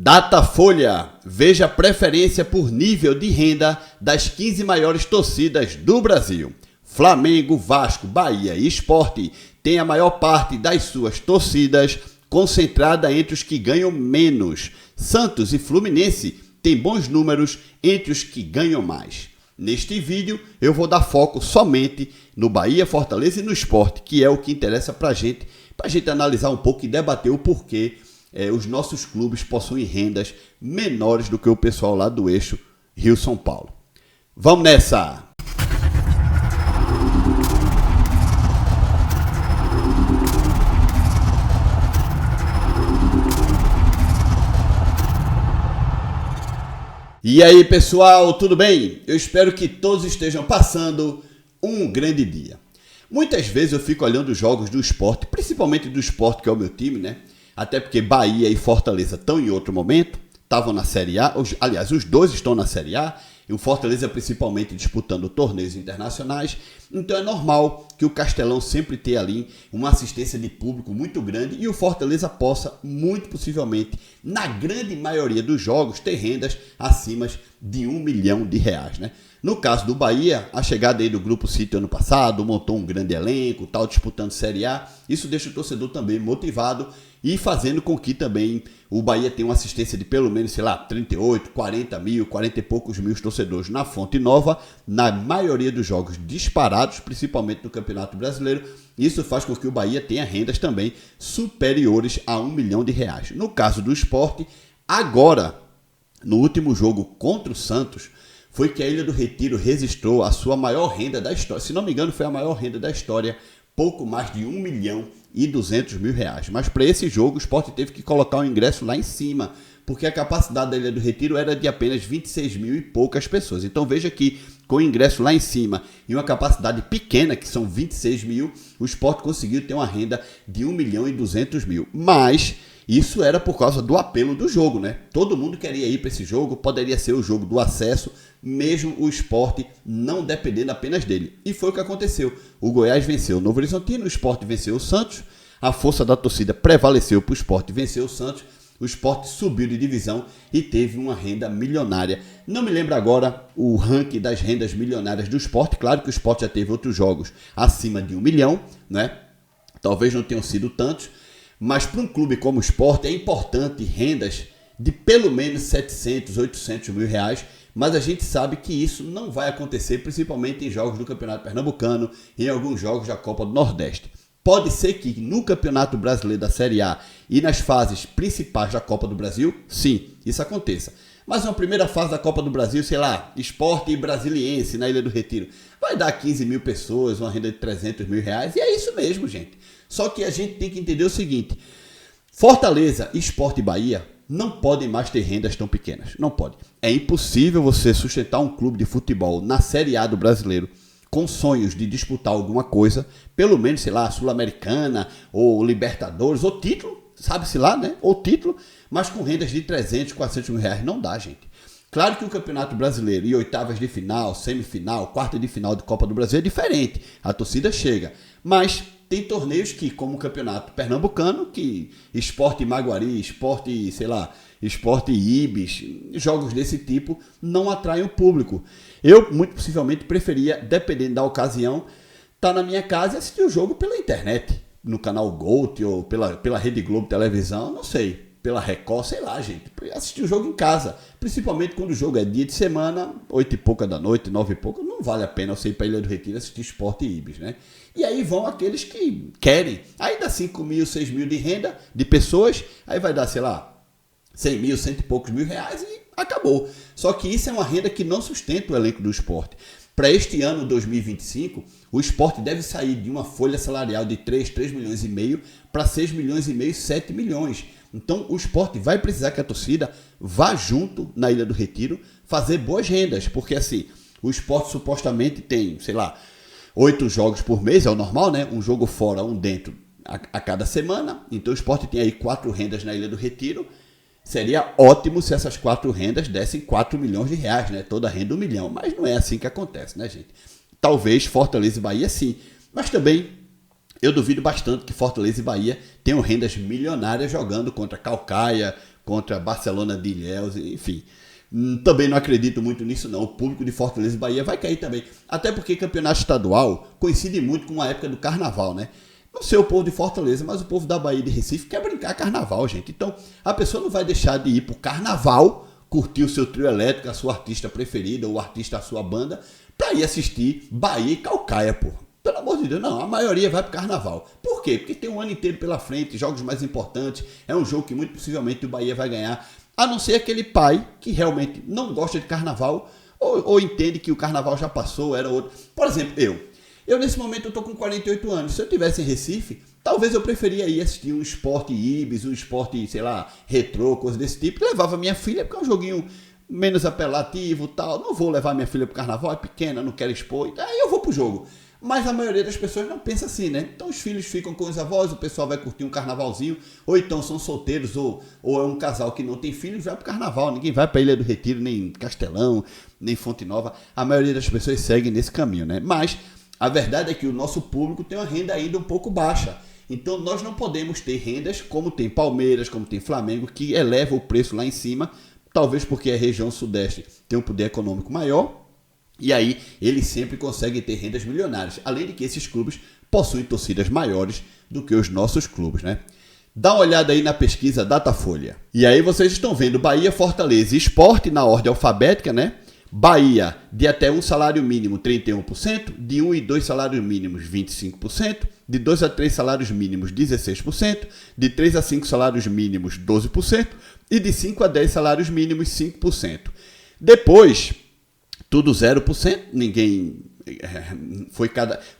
Datafolha, veja a preferência por nível de renda das 15 maiores torcidas do Brasil. Flamengo, Vasco, Bahia e Sport têm a maior parte das suas torcidas concentrada entre os que ganham menos. Santos e Fluminense têm bons números entre os que ganham mais. Neste vídeo eu vou dar foco somente no Bahia, Fortaleza e no Sport, que é o que interessa pra gente analisar um pouco e debater o porquê os nossos clubes possuem rendas menores do que o pessoal lá do eixo Rio-São Paulo. Vamos nessa! E aí pessoal, tudo bem? Eu espero que todos estejam passando um grande dia. Muitas vezes eu fico olhando os jogos do Sport, principalmente do Sport, que é o meu time, né? Até porque Bahia e Fortaleza estão em outro momento, estavam na Série A, aliás, os dois estão na Série A, e o Fortaleza principalmente disputando torneios internacionais, então é normal que o Castelão sempre tenha ali uma assistência de público muito grande e o Fortaleza possa, muito possivelmente, na grande maioria dos jogos, ter rendas acima de R$1 milhão, né? No caso do Bahia, a chegada aí do Grupo City ano passado, montou um grande elenco, tal, disputando Série A, isso deixa o torcedor também motivado e fazendo com que também o Bahia tenha uma assistência de pelo menos, 38, 40 mil, 40 e poucos mil torcedores na Fonte Nova, na maioria dos jogos disparados, principalmente no Campeonato Brasileiro. Isso faz com que o Bahia tenha rendas também superiores a R$1 milhão. No caso do Sport, agora, no último jogo contra o Santos, foi que a Ilha do Retiro registrou a sua maior renda da história. Se não me engano, foi a maior renda da história, pouco mais de R$1 milhão e 200 mil. Mas para esse jogo o Sport teve que colocar o ingresso lá em cima, porque a capacidade da Ilha do Retiro era de apenas 26 mil e poucas pessoas. Então veja que com o ingresso lá em cima e uma capacidade pequena, que são 26 mil, o Sport conseguiu ter uma renda de R$1 milhão e 200 mil. Mas isso era por causa do apelo do jogo, né? Todo mundo queria ir para esse jogo, poderia ser o jogo do acesso, mesmo o Sport não dependendo apenas dele. E foi o que aconteceu. O Goiás venceu o Novo Horizontino, o Sport venceu o Santos, a força da torcida prevaleceu para o Sport vencer o Santos, o Sport subiu de divisão e teve uma renda milionária. Não me lembro agora o ranking das rendas milionárias do Sport, claro que o Sport já teve outros jogos acima de R$1 milhão, né? Talvez não tenham sido tantos, mas para um clube como o Sport é importante rendas de pelo menos 700, 800 mil reais, mas a gente sabe que isso não vai acontecer, principalmente em jogos do Campeonato Pernambucano e em alguns jogos da Copa do Nordeste. Pode ser que no Campeonato Brasileiro da Série A e nas fases principais da Copa do Brasil, sim, isso aconteça. Mas uma primeira fase da Copa do Brasil, Sport e Brasiliense na Ilha do Retiro, vai dar 15 mil pessoas, uma renda de 300 mil reais, e é isso mesmo, gente. Só que a gente tem que entender o seguinte: Fortaleza, Sport e Bahia não podem mais ter rendas tão pequenas. Não pode. É impossível você sustentar um clube de futebol na Série A do brasileiro com sonhos de disputar alguma coisa, pelo menos, Sul-Americana ou Libertadores, ou título, sabe-se lá, né? Ou título, mas com rendas de 300, 400 mil reais. Não dá, gente. Claro que o Campeonato Brasileiro e oitavas de final, semifinal, quarta de final de Copa do Brasil é diferente. A torcida chega. Mas tem torneios que, como o Campeonato Pernambucano, que Sport e Maguari, Sport e Ibis, jogos desse tipo, não atraem o público. Eu, muito possivelmente, preferia, dependendo da ocasião, estar na minha casa e assistir o jogo pela internet, no canal Gold ou pela Rede Globo Televisão, não sei, pela Record, gente. Assistir o jogo em casa, principalmente quando o jogo é dia de semana, 8 e pouca da noite, 9 e pouca, não vale a pena você ir para a Ilha do Retiro assistir Sport e Ibis, né? E aí vão aqueles que querem. Aí dá 5 mil, 6 mil de renda de pessoas, aí vai dar, 100 mil, 100 e poucos mil reais e acabou. Só que isso é uma renda que não sustenta o elenco do Sport. Para este ano 2025, o Sport deve sair de uma folha salarial de 3 milhões e meio para 6 milhões e meio, 7 milhões. Então o Sport vai precisar que a torcida vá junto na Ilha do Retiro fazer boas rendas, porque assim, o Sport supostamente tem, 8 jogos por mês, é o normal, né? Um jogo fora, um dentro a cada semana. Então o Sport tem aí 4 rendas na Ilha do Retiro. Seria ótimo se essas 4 rendas dessem 4 milhões de reais, né? Toda renda 1 milhão. Mas não é assim que acontece, né, gente? Talvez Fortaleza e Bahia sim. Mas também eu duvido bastante que Fortaleza e Bahia tenham rendas milionárias jogando contra Caucaia, contra Barcelona de Ilhéus, enfim. Também não acredito muito nisso não, o público de Fortaleza e Bahia vai cair também, até porque campeonato estadual coincide muito com a época do carnaval, né? Não sei o povo de Fortaleza, mas o povo da Bahia e de Recife quer brincar carnaval, gente. Então a pessoa não vai deixar de ir pro carnaval, curtir o seu trio elétrico, a sua artista preferida, ou o artista, a sua banda, pra ir assistir Bahia e Caucaia, porra. Pelo amor de Deus, não, a maioria vai pro carnaval. Por quê? Porque tem um ano inteiro pela frente, jogos mais importantes, é um jogo que muito possivelmente o Bahia vai ganhar, a não ser aquele pai que realmente não gosta de carnaval, ou entende que o carnaval já passou, era outro. Por exemplo, eu nesse momento eu tô com 48 anos, se eu tivesse em Recife, talvez eu preferia ir assistir um esporte Ibis, um esporte, sei lá, retrô, coisa desse tipo, levava minha filha, porque é um joguinho menos apelativo, tal, não vou levar minha filha pro carnaval, é pequena, não quero expor, aí eu vou pro jogo. Mas a maioria das pessoas não pensa assim, né? Então os filhos ficam com os avós, o pessoal vai curtir um carnavalzinho, ou então são solteiros, ou é um casal que não tem filhos, vai pro carnaval. Ninguém vai pra Ilha do Retiro, nem Castelão, nem Fonte Nova. A maioria das pessoas segue nesse caminho, né? Mas a verdade é que o nosso público tem uma renda ainda um pouco baixa. Então nós não podemos ter rendas como tem Palmeiras, como tem Flamengo, que eleva o preço lá em cima, talvez porque a região sudeste tem um poder econômico maior, e aí eles sempre conseguem ter rendas milionárias, além de que esses clubes possuem torcidas maiores do que os nossos clubes, né? Dá uma olhada aí na pesquisa Datafolha. E aí vocês estão vendo Bahia, Fortaleza e Sport na ordem alfabética, né? Bahia, de até um salário mínimo 31%, de 1 e 2 salários mínimos 25%, de 2 a 3 salários mínimos 16%, de 3 a 5 salários mínimos 12% e de 5 a 10 salários mínimos 5%. Depois, tudo 0%, ninguém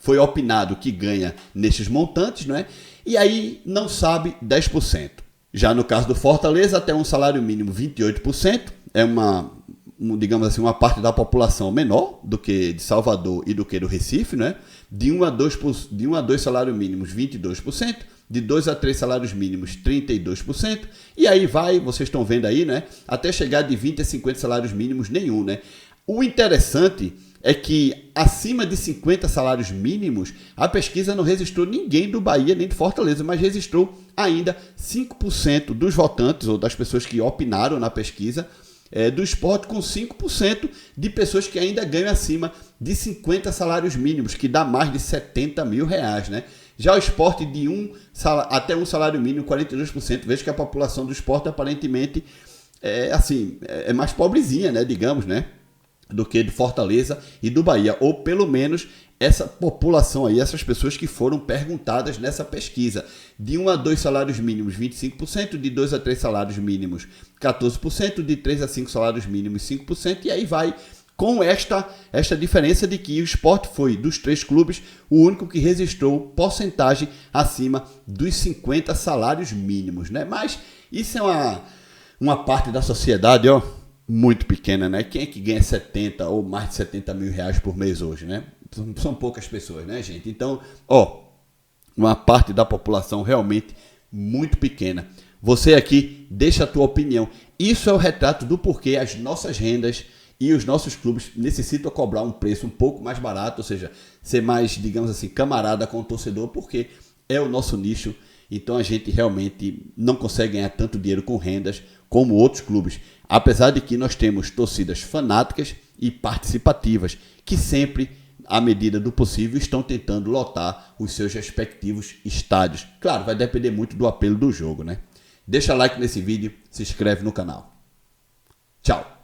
foi opinado que ganha nesses montantes, não é? E aí não sabe 10%. Já no caso do Fortaleza, até um salário mínimo 28%, é digamos assim, uma parte da população menor do que de Salvador e do que do Recife, né? De 1 a 2 salários mínimos, 22%, de 2 a 3 salários mínimos, 32%, e aí vai, vocês estão vendo aí, né? Até chegar de 20 a 50 salários mínimos, nenhum, né? O interessante é que acima de 50 salários mínimos, a pesquisa não registrou ninguém do Bahia nem de Fortaleza, mas registrou ainda 5% dos votantes ou das pessoas que opinaram na pesquisa do Sport, com 5% de pessoas que ainda ganham acima de 50 salários mínimos, que dá mais de 70 mil reais, né? Já o Sport até um salário mínimo, 42%. Veja que a população do Sport aparentemente é mais pobrezinha, né? Digamos, né? Do que de Fortaleza e do Bahia, ou pelo menos essa população aí, essas pessoas que foram perguntadas nessa pesquisa. De 1 a 2 salários mínimos, 25%, de 2 a 3 salários mínimos, 14%, de 3 a 5 salários mínimos, 5%, e aí vai com esta diferença de que o Sport foi, dos 3 clubes, o único que registrou porcentagem acima dos 50 salários mínimos, né? Mas isso é uma parte da sociedade, muito pequena, né? Quem é que ganha 70 ou mais de 70 mil reais por mês hoje, né? São poucas pessoas, né, gente? Então, uma parte da população realmente muito pequena. Você aqui deixa a tua opinião. Isso é o retrato do porquê as nossas rendas e os nossos clubes necessitam cobrar um preço um pouco mais barato, ou seja, ser mais, digamos assim, camarada com o torcedor, porque é o nosso nicho. Então a gente realmente não consegue ganhar tanto dinheiro com rendas como outros clubes, apesar de que nós temos torcidas fanáticas e participativas, que sempre, à medida do possível, estão tentando lotar os seus respectivos estádios. Claro, vai depender muito do apelo do jogo, né? Deixa like nesse vídeo, se inscreve no canal. Tchau!